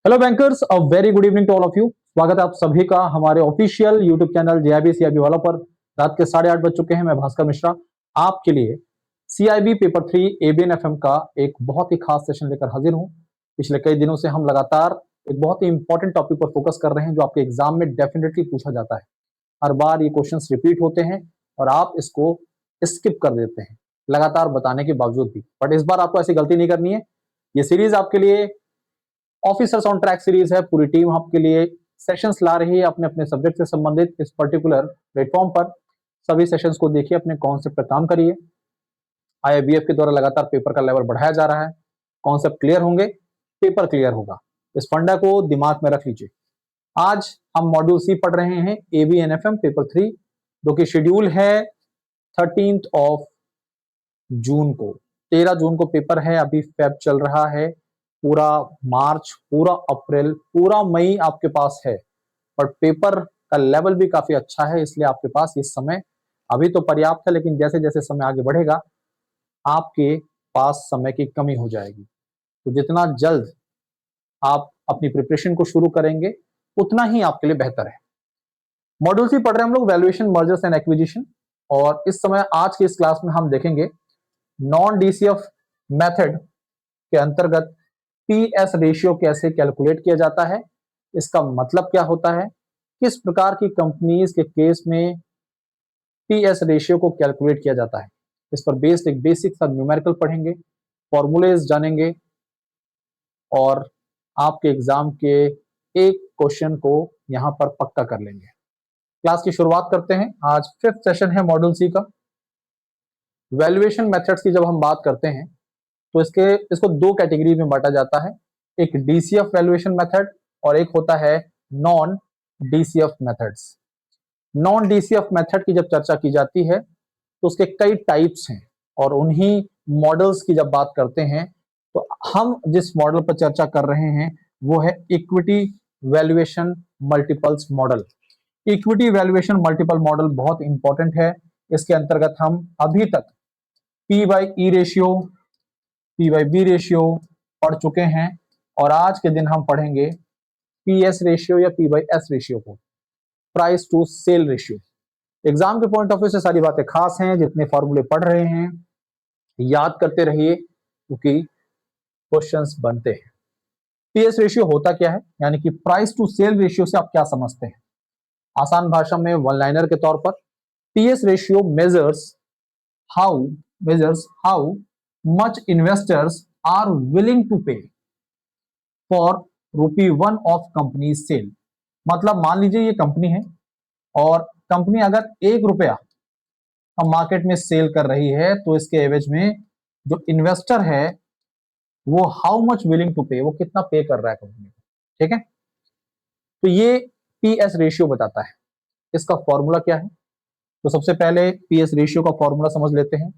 Hello bankers, a very good evening to all of you. स्वागत है आप सभी का हमारे official YouTube channel JIB CIB वालों पर। रात के 8:30 बज चुके हैं। मैं भास्कर मिश्रा आपके लिए सीआईबी पेपर 3 एबीएन एफएम का एक बहुत ही खास सेशन लेकर हाजिर हूं। पिछले कई दिनों से हम लगातार एक बहुत ही इंपॉर्टेंट टॉपिक पर फोकस कर रहे हैं जो आपके एग्जाम में डेफिनेटली पूछा जाता है। हर बार ये क्वेश्चंस रिपीट होते हैं और आप इसको स्किप कर देते हैं लगातार बताने के बावजूद भी। बट इस बार आपको ऐसी गलती नहीं करनी है। ये सीरीज आपके लिए ऑफिसर्स ऑन ट्रैक सीरीज है। पूरी टीम आपके लिए सेशंस ला रही है अपने अपने सब्जेक्ट से संबंधित इस पर्टिकुलर प्लेटफॉर्म पर। सभी सेशंस को देखिए, अपने कॉन्सेप्ट पर काम करिए। आईआईबीएफ के द्वारा लगातार पेपर का लेवल बढ़ाया जा रहा है। कॉन्सेप्ट क्लियर होंगे, पेपर क्लियर होगा। इस फंडा को दिमाग में रख लीजिए। आज हम मॉड्यूल सी पढ़ रहे हैं, एबीएनएफएम पेपर 3, जो कि शेड्यूल है 13 जून को। 13 जून को पेपर है। अभी फेब चल रहा है, पूरा मार्च, पूरा अप्रैल, पूरा मई आपके पास है। पर पेपर का लेवल भी काफी अच्छा है, इसलिए आपके पास इस समय अभी तो पर्याप्त है, लेकिन जैसे जैसे समय आगे बढ़ेगा आपके पास समय की कमी हो जाएगी। तो जितना जल्द आप अपनी प्रिपरेशन को शुरू करेंगे उतना ही आपके लिए बेहतर है। मॉड्यूल सी पढ़ रहे हैं हम लोग, वैल्यूएशन, मर्जर्स एंड एक्विजिशन। और इस समय आज की इस क्लास में हम देखेंगे नॉन डीसीएफ मेथड के अंतर्गत पीएस रेशियो कैसे कैलकुलेट किया जाता है, इसका मतलब क्या होता है, किस प्रकार की कंपनीज के केस में पीएस रेशियो को कैलकुलेट किया जाता है। इस पर बेस्ड एक बेसिक सा न्यूमेरिकल पढ़ेंगे, फॉर्मूलेज जानेंगे और आपके एग्जाम के एक क्वेश्चन को यहां पर पक्का कर लेंगे। क्लास की शुरुआत करते हैं। आज 5th सेशन है मॉड्यूल सी का। वैल्यूएशन मेथड्स की जब हम बात करते हैं तो इसको दो कैटेगरी में बांटा जाता है। एक डीसीएफ वैल्यूएशन मेथड और एक होता है non DCF methods. Non DCF method की जब चर्चा की जाती है तो उसके कई टाइप्स हैं और उन्हीं मॉडल्स की जब बात करते हैं तो हम जिस मॉडल पर चर्चा कर रहे हैं वो है equity valuation multiples model. Equity valuation multiple model बहुत इंपॉर्टेंट है। इसके अंतर्गत हम अभी तक P by E ratio, P by B ratio पढ़ चुके हैं और आज के दिन हम पढ़ेंगे पी एस रेशियो या पी बाई एस रेशियो को, price to sale ratio. Exam के पॉइंट ऑफ व्यू से सारी बातें खास हैं। जितने फॉर्मूले पढ़ रहे हैं याद करते रहिए क्योंकि क्वेश्चंस बनते हैं। पीएस रेशियो होता क्या है, यानी कि प्राइस टू सेल रेशियो से आप क्या समझते हैं। आसान भाषा में वन लाइनर के तौर पर PS ratio measures how much investors are willing to pay for ₹1 of company sale। मतलब मान लीजिए ये कंपनी है और कंपनी अगर ₹1 हम मार्केट में सेल कर रही है तो इसके एवज में जो इन्वेस्टर है वो हाउ मच विलिंग टू पे, वो कितना पे कर रहा है कंपनी को। ठीक है, तो ये पीएस रेशियो बताता है। इसका फॉर्मूला क्या है, तो सबसे पहले पीएस रेशियो का फॉर्मूला समझ लेते हैं।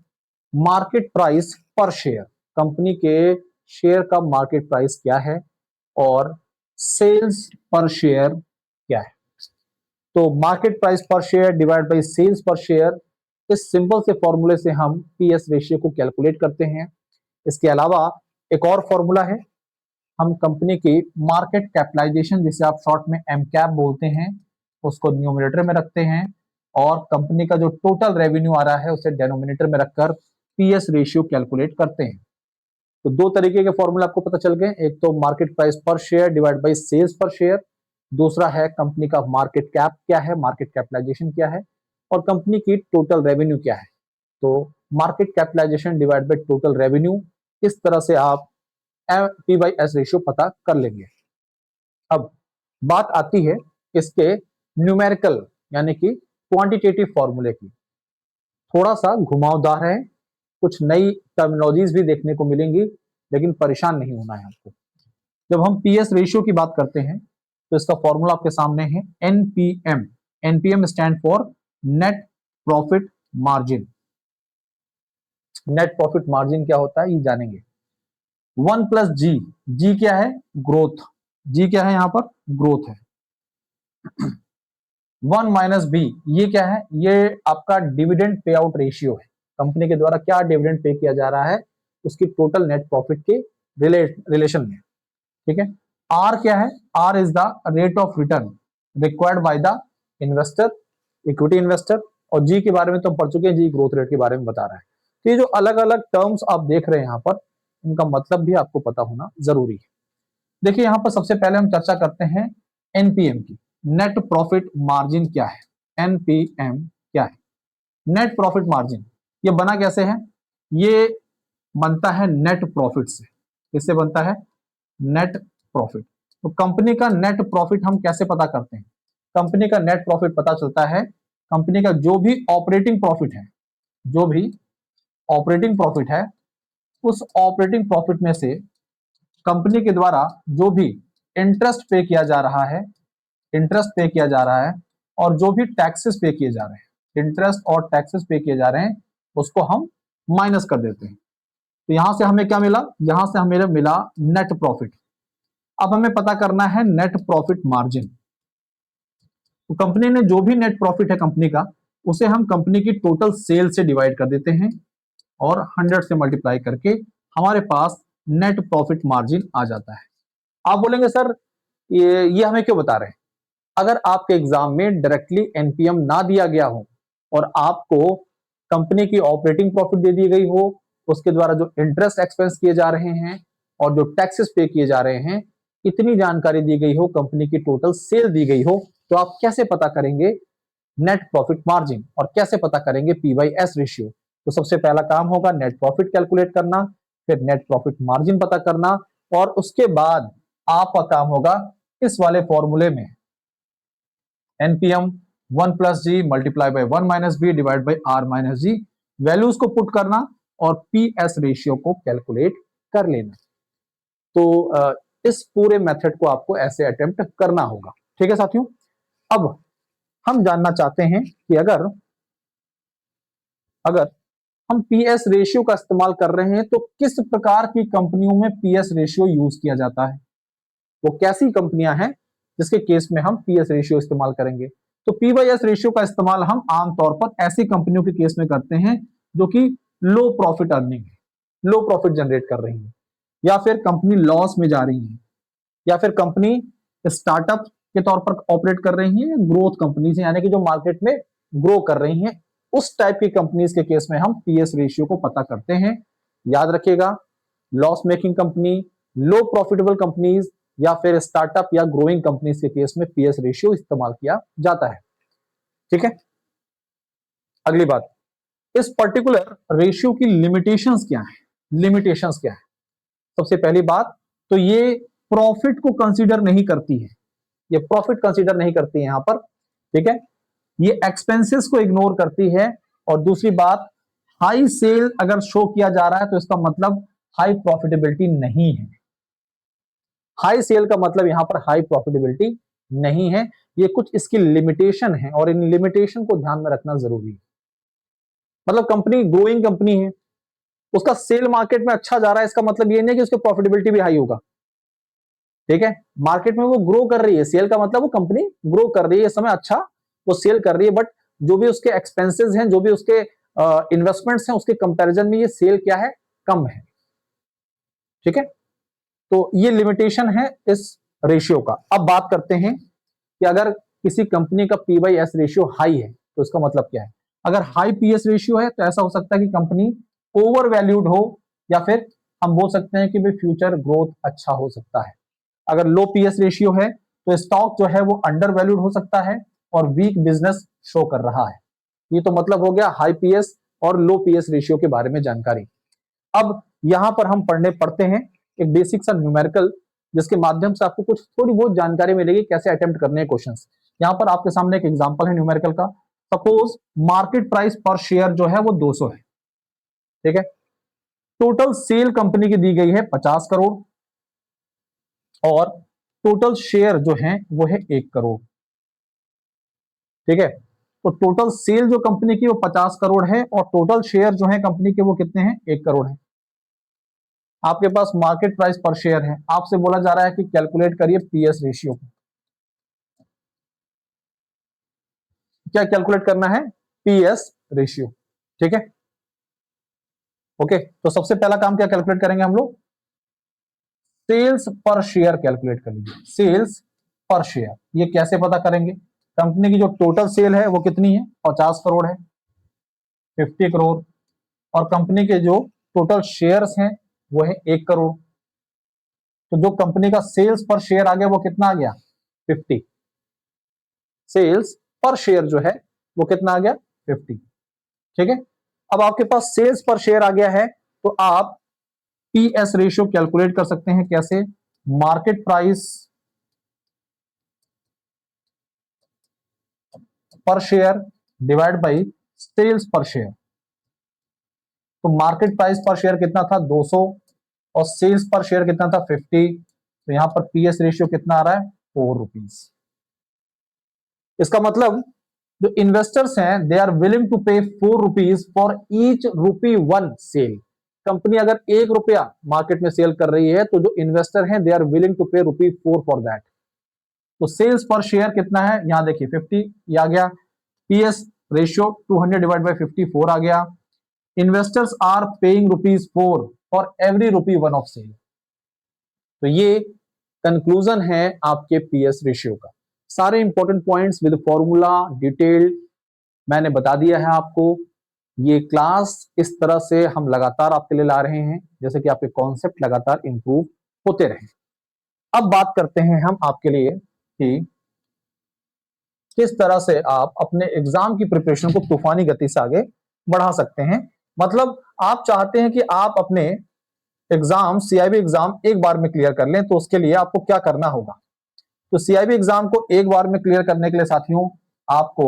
मार्केट प्राइस पर शेयर, कंपनी के शेयर का मार्केट प्राइस क्या है और सेल्स पर शेयर क्या है। तो मार्केट प्राइस पर share divide by sales per share, इस सिंपल से फॉर्मूले से हम पीएस रेशियो को कैलकुलेट करते हैं। इसके अलावा एक और फॉर्मूला है, हम कंपनी की मार्केट कैपिटलाइजेशन, जिसे आप शॉर्ट में एम कैप बोलते हैं, उसको न्यूमरेटर में रखते हैं और कंपनी का जो टोटल रेवेन्यू आ रहा है उसे डेनोमिनेटर में रखकर पीएस रेशियो कैलकुलेट करते हैं। तो दो तरीके के फॉर्मूला आपको पता चल गए, एक तो मार्केट प्राइस पर share divide by sales per share, दूसरा है कंपनी का मार्केट कैप क्या है, मार्केट कैपिटलाइजेशन क्या है और कंपनी की टोटल रेवेन्यू क्या है। तो market capitalization divide by total revenue, इस तरह से आप पी बाई एस रेशियो पता कर लेंगे। अब बात आती है इसके न्यूमेरिकल यानी कि क्वांटिटेटिव फॉर्मूले की। थोड़ा सा घुमावदार है, कुछ नई टर्मिनोलॉजीज भी देखने को मिलेंगी, लेकिन परेशान नहीं होना है आपको। जब हम पीएस रेशियो की बात करते हैं तो इसका फॉर्मूला आपके सामने है NPM. NPM stand for net profit margin. Net profit margin क्या होता है ये जानेंगे। 1 प्लस जी, जी क्या है, ग्रोथ। जी क्या है, यहां पर ग्रोथ है। 1 माइनस बी, ये क्या है, ये आपका डिविडेंड पे आउट रेशियो है। कंपनी के द्वारा क्या डिविडेंड पे किया जा रहा है उसकी टोटल नेट प्रॉफिट के रिलेशन में। ठीक है, आर क्या है? R is the rate of return required by the investor, equity investor. और जी के बारे में तो हम पढ़ चुके हैं, जी ग्रोथ रेट के बारे में बता रहा है। तो ये जो अलग अलग टर्म्स आप देख रहे हैं यहाँ पर, इनका मतलब भी आपको पता होना जरूरी है। देखिए यहाँ पर सबसे पहले हम चर्चा करते हैं एनपीएम की। नेट प्रॉफिट मार्जिन क्या है? एनपीएम क्या है? नेट प्रॉफिट मार्जिन ये बना कैसे है? ये बनता है नेट प्रॉफिट से। किससे बनता है? Net profit. तो कंपनी का नेट प्रॉफिट हम कैसे पता करते हैं? कंपनी का नेट प्रॉफिट पता चलता है कंपनी का जो भी ऑपरेटिंग प्रॉफिट है, जो भी ऑपरेटिंग प्रॉफिट है, उस ऑपरेटिंग प्रॉफिट में से कंपनी के द्वारा जो भी इंटरेस्ट पे किया जा रहा है, इंटरेस्ट पे किया जा रहा है, और जो भी टैक्सेस पे किए जा रहे हैं, इंटरेस्ट और टैक्सेस पे किए जा रहे हैं, उसको हम माइनस कर देते हैं। तो यहां से हमें क्या मिला? यहां से हमें मिला नेट प्रॉफिट। अब हमें पता करना है नेट प्रॉफिट मार्जिन। तो कंपनी ने जो भी नेट प्रॉफिट है कंपनी का, उसे हम कंपनी की टोटल सेल से डिवाइड कर देते हैं और 100 से मल्टीप्लाई करके हमारे पास नेट प्रॉफिट मार्जिन आ जाता है। आप बोलेंगे सर ये हमें क्यों बता रहे हैं? अगर आपके एग्जाम में डायरेक्टली एनपीएम ना दिया गया हो और आपको कंपनी की ऑपरेटिंग प्रॉफिट दे दी गई हो, उसके द्वारा जो इंटरेस्ट एक्सपेंस किए जा रहे हैं और जो टैक्सेस पे किए जा रहे हैं, इतनी जानकारी दी गई हो, कंपनी की टोटल सेल दी गई हो, तो आप कैसे पता करेंगे नेट प्रॉफिट मार्जिन और कैसे पता करेंगे पी बाई एस रेशियो? तो सबसे पहला काम होगा नेट प्रॉफिट कैलकुलेट करना, फिर नेट प्रॉफिट मार्जिन पता करना, और उसके बाद आपका काम होगा इस वाले फॉर्मूले में NPM 1 plus G multiply by 1 minus B divide by R minus G, values को पुट करना और पी एस रेशियो को कैलकुलेट कर लेना। तो इस पूरे मेथड को आपको ऐसे अटेम्प्ट करना होगा। ठीक है साथियों। अब हम जानना चाहते हैं कि अगर अगर हम पीएस रेशियो का इस्तेमाल कर रहे हैं तो किस प्रकार की कंपनियों में पीएस रेशियो यूज किया जाता है, वो कैसी कंपनियां हैं जिसके केस में हम पीएस रेशियो इस्तेमाल करेंगे? तो पी बाई एस रेशियो का इस्तेमाल हम आमतौर पर ऐसी कंपनियों के केस में करते हैं जो कि लो प्रॉफिट अर्निंग है, लो प्रॉफिट जनरेट कर रही है, या फिर कंपनी लॉस में जा रही है, या फिर कंपनी स्टार्टअप के तौर पर ऑपरेट कर रही है, ग्रोथ कंपनीज यानी कि जो मार्केट में ग्रो कर रही हैं, उस टाइप की कंपनीज के केस में हम पीएस रेशियो को पता करते हैं। याद रखिएगा, लॉस मेकिंग कंपनी, लो प्रॉफिटेबल कंपनीज या फिर स्टार्टअप या ग्रोइंग कंपनीज के केस में पीएस रेशियो इस्तेमाल किया जाता है। ठीक है। अगली बात, इस पर्टिकुलर रेशियो की लिमिटेशंस क्या है? लिमिटेशंस क्या है? सबसे पहली बात तो ये प्रॉफिट को कंसीडर नहीं करती है, ये प्रॉफिट कंसीडर नहीं करती है यहां पर। ठीक है। ये एक्सपेंसेस को इग्नोर करती है। और दूसरी बात, हाई सेल अगर शो किया जा रहा है तो इसका मतलब हाई प्रॉफिटेबिलिटी नहीं है। हाई सेल का मतलब यहां पर हाई प्रॉफिटेबिलिटी नहीं है। ये कुछ इसकी लिमिटेशन है और इन लिमिटेशन को ध्यान में रखना जरूरी है। मतलब कंपनी ग्रोइंग कंपनी है, उसका सेल मार्केट में अच्छा जा रहा है, इसका मतलब ये नहीं कि उसकी प्रॉफिटेबिलिटी भी हाई होगा। ठीक है। मार्केट में वो ग्रो कर रही है, सेल का मतलब वो कंपनी ग्रो कर रही है, इस समय अच्छा वो सेल कर रही है, बट जो भी उसके एक्सपेंसेस हैं, जो भी उसके इन्वेस्टमेंट्स हैं, उसके कंपैरिजन में ये सेल क्या है? कम है। ठीक है। तो ये लिमिटेशन है इस रेशियो का। अब बात करते हैं कि अगर किसी कंपनी का P by S ratio high है तो इसका मतलब क्या है? अगर हाई पीएस रेशियो है तो ऐसा हो सकता है कि कंपनी ओवर वैल्यूड हो, या फिर हम बोल सकते हैं कि भाई फ्यूचर ग्रोथ अच्छा हो सकता है। अगर लो पीएस रेशियो है तो स्टॉक जो है वो अंडर वैल्यूड हो सकता है और वीक बिजनेस शो कर रहा है। ये तो मतलब हो गया हाई पीएस और लो पीएस रेशियो के बारे में जानकारी। अब यहां पर हम पढ़ते हैं एक बेसिक सा न्यूमेरिकल, जिसके माध्यम से आपको कुछ थोड़ी बहुत जानकारी मिलेगी कैसे अटेम्प्ट करने हैं क्वेश्चंस। यहां पर आपके सामने एक एग्जांपल है न्यूमेरिकल का। सपोज मार्केट प्राइस पर शेयर जो है वो 200 है। ठीक है। टोटल सेल कंपनी की दी गई है 50 करोड़ और टोटल शेयर जो है वो है 1 करोड़। ठीक है। तो टोटल सेल जो कंपनी की वो 50 करोड़ है और टोटल शेयर जो है कंपनी के वो कितने हैं? 1 करोड़ है। आपके पास मार्केट प्राइस पर शेयर है, आपसे बोला जा रहा है कि कैलकुलेट करिए पीएस रेशियो को। क्या कैलकुलेट करना है? PS ratio. ठीक है। ओके। तो सबसे पहला काम क्या कैलकुलेट करेंगे हम लोग? सेल्स पर शेयर कैलकुलेट कर लीजिए। सेल्स पर शेयर ये कैसे पता करेंगे? कंपनी की जो टोटल सेल है वो कितनी है? 50 करोड़ है, 50 करोड़। और कंपनी के जो टोटल शेयर्स हैं वो है 1 करोड़। तो जो कंपनी का सेल्स पर शेयर आ गया वो कितना आ गया? 50। सेल्स पर शेयर जो है वो कितना आ गया? 50। ठीक है। अब आपके पास सेल्स पर शेयर आ गया है तो आप पीएस रेशियो कैलकुलेट कर सकते हैं। कैसे? मार्केट प्राइस पर share divide by sales per share. तो मार्केट प्राइस पर शेयर कितना था? 200 और सेल्स पर शेयर कितना था? 50। तो यहां पर पीएस रेशियो कितना आ रहा है? 4 रुपीज। इसका मतलब जो इन्वेस्टर्स हैं they are willing to pay 4 rupees for each rupee one sale. Company अगर 1 रुपया मार्केट में सेल कर रही है तो जो इन्वेस्टर हैं they are willing to pay ₹4 for that. तो सेल्स पर शेयर कितना है? यहां देखिए 50 ये आ गया। पीएस रेशियो 200 डिवाइड बाई 54 आ गया। Investors are paying ₹4 for every rupee one of sale. तो ये कंक्लूजन है आपके पीएस रेशियो का। सारे important points with formula detailed मैंने बता दिया है आपको। ये क्लास इस तरह से हम लगातार आपके लिए ला रहे हैं जैसे कि आपके कॉन्सेप्ट लगातार इंप्रूव होते रहे। अब बात करते हैं हम आपके लिए कि किस तरह से आप अपने एग्जाम की प्रिपरेशन को तूफानी गति से आगे बढ़ा सकते हैं। मतलब आप चाहते हैं कि आप अपने एग्जाम सीआईबी एग्जाम एक बार में क्लियर कर लें, तो उसके लिए आपको क्या करना होगा? तो सीआईबी एग्जाम को एक बार में क्लियर करने के लिए साथियों आपको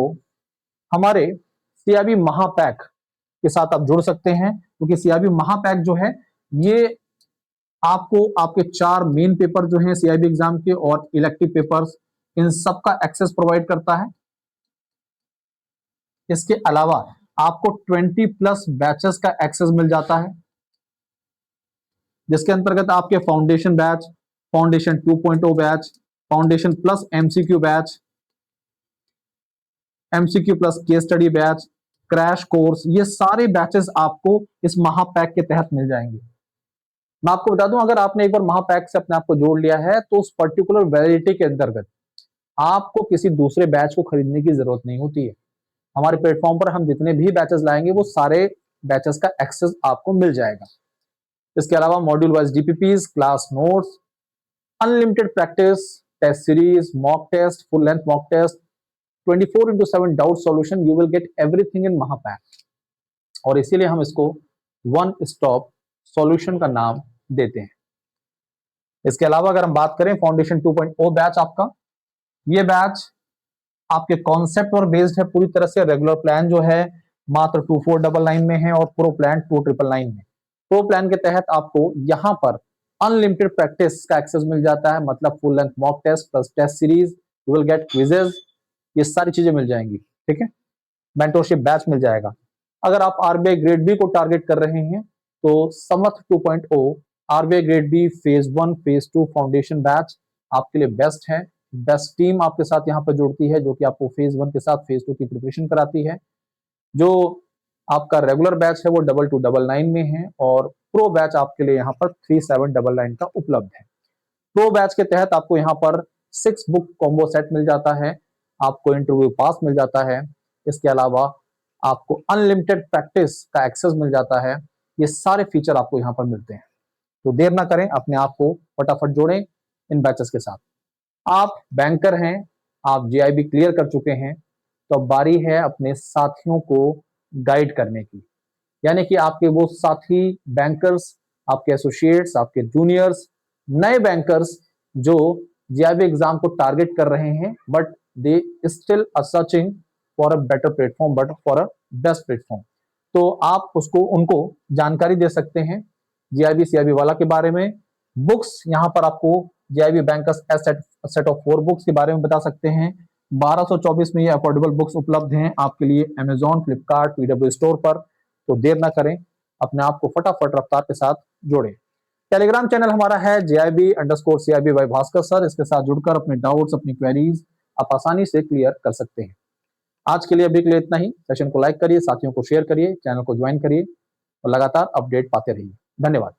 हमारे सीआईबी महापैक के साथ आप जुड़ सकते हैं, क्योंकि सीआईबी महापैक जो है ये आपको आपके 4 मेन पेपर जो हैं सीआईबी एग्जाम के और इलेक्टिव पेपर्स इन सब का एक्सेस प्रोवाइड करता है। इसके अलावा आपको 20+ बैचेस का एक्सेस मिल जाता है, जिसके अंतर्गत आपके foundation batch, foundation 2.0 batch, foundation plus MCQ batch, MCQ plus case study batch, crash course, ये सारे बैचेस आपको इस महापैक के तहत मिल जाएंगे। मैं आपको बता दूं, अगर आपने एक बार महापैक से अपने आप को जोड़ लिया है तो उस पर्टिकुलर वैलिडिटी के अंतर्गत आपको किसी दूसरे बैच को खरीदने की जरूरत नहीं होती है। हमारे प्लेटफॉर्म पर हम जितने भी बैचेस लाएंगे वो सारे बैचेस का एक्सेस आपको मिल जाएगा। इसके अलावा module wise DPPs, class notes, unlimited practice, test series, mock test, full length mock test, 24/7 doubt solution, you will get everything in Mahapack. और इसीलिए हम इसको वन स्टॉप सॉल्यूशन का नाम देते हैं। इसके अलावा अगर हम बात करें फाउंडेशन 2.0 बैच, आपका ये बैच आपके कॉन्सेप्ट पर बेस्ड है पूरी तरह से। रेगुलर प्लान जो है मात्र 2499 में है और प्रो प्लान 2999 में। प्रो प्लान के तहत आपको यहां पर अनलिमिटेड प्रैक्टिस का एक्सेस मिल जाता है, मतलब full length mock test plus test series, you will get quizzes, ये सारी चीजें मिल जाएंगी। ठीक है। मेंटरशिप बैच मिल जाएगा। अगर आप आरबीआई ग्रेड बी को टारगेट कर रहे हैं तो Samarth 2.0 RBI grade B phase 1 phase 2 foundation batch आपके लिए बेस्ट है। बेस्ट टीम आपके साथ यहाँ पर जुड़ती है जो कि आपको फेज 1 के साथ फेज 2 की प्रिपरेशन कराती है। जो आपका रेगुलर बैच है वो 2299 में है और प्रो बैच आपके लिए यहाँ पर 3799 का उपलब्ध है। प्रो बैच के तहत आपको यहाँ पर 6 बुक कॉम्बो सेट मिल जाता है, आपको इंटरव्यू पास मिल जाता है, इसके अलावा आपको अनलिमिटेड प्रैक्टिस का एक्सेस मिल जाता है। ये सारे फीचर आपको यहाँ पर मिलते हैं। तो देर ना करें, अपने आप को फटाफट जोड़ें इन बैचेस के साथ। आप बैंकर हैं, आप जीआईबी क्लियर कर चुके हैं, तो अब बारी है अपने साथियों को गाइड करने की। यानी कि आपके वो साथी बैंकर्स, आपके एसोसिएट्स, आपके जूनियर्स, नए बैंकर्स जो जीआईबी एग्जाम को टारगेट कर रहे हैं but they still are searching for a better platform, but for a best platform. तो आप उसको उनको जानकारी दे सकते हैं जीआईबी सीआईबी वाला के बारे में। बुक्स यहाँ पर आपको GIB bankers set of 4 books के बारे में बता सकते हैं। 1224 में ये अफोर्डेबल बुक्स उपलब्ध हैं आपके लिए अमेजॉन, फ्लिपकार्ट, पीडब्ल्यू स्टोर पर। तो देर ना करें, अपने आप को फटाफट रफ्तार के साथ जोड़ें। टेलीग्राम चैनल हमारा है JIB_CIB बाय भास्कर सर। इसके साथ जुड़कर अपने डाउट्स, अपनी क्वेरीज आप आसानी से क्लियर कर सकते हैं। आज के लिए अभी के लिए इतना ही। सेशन को लाइक करिए, साथियों को शेयर करिए, चैनल को ज्वाइन करिए और लगातार अपडेट पाते रहिए। धन्यवाद।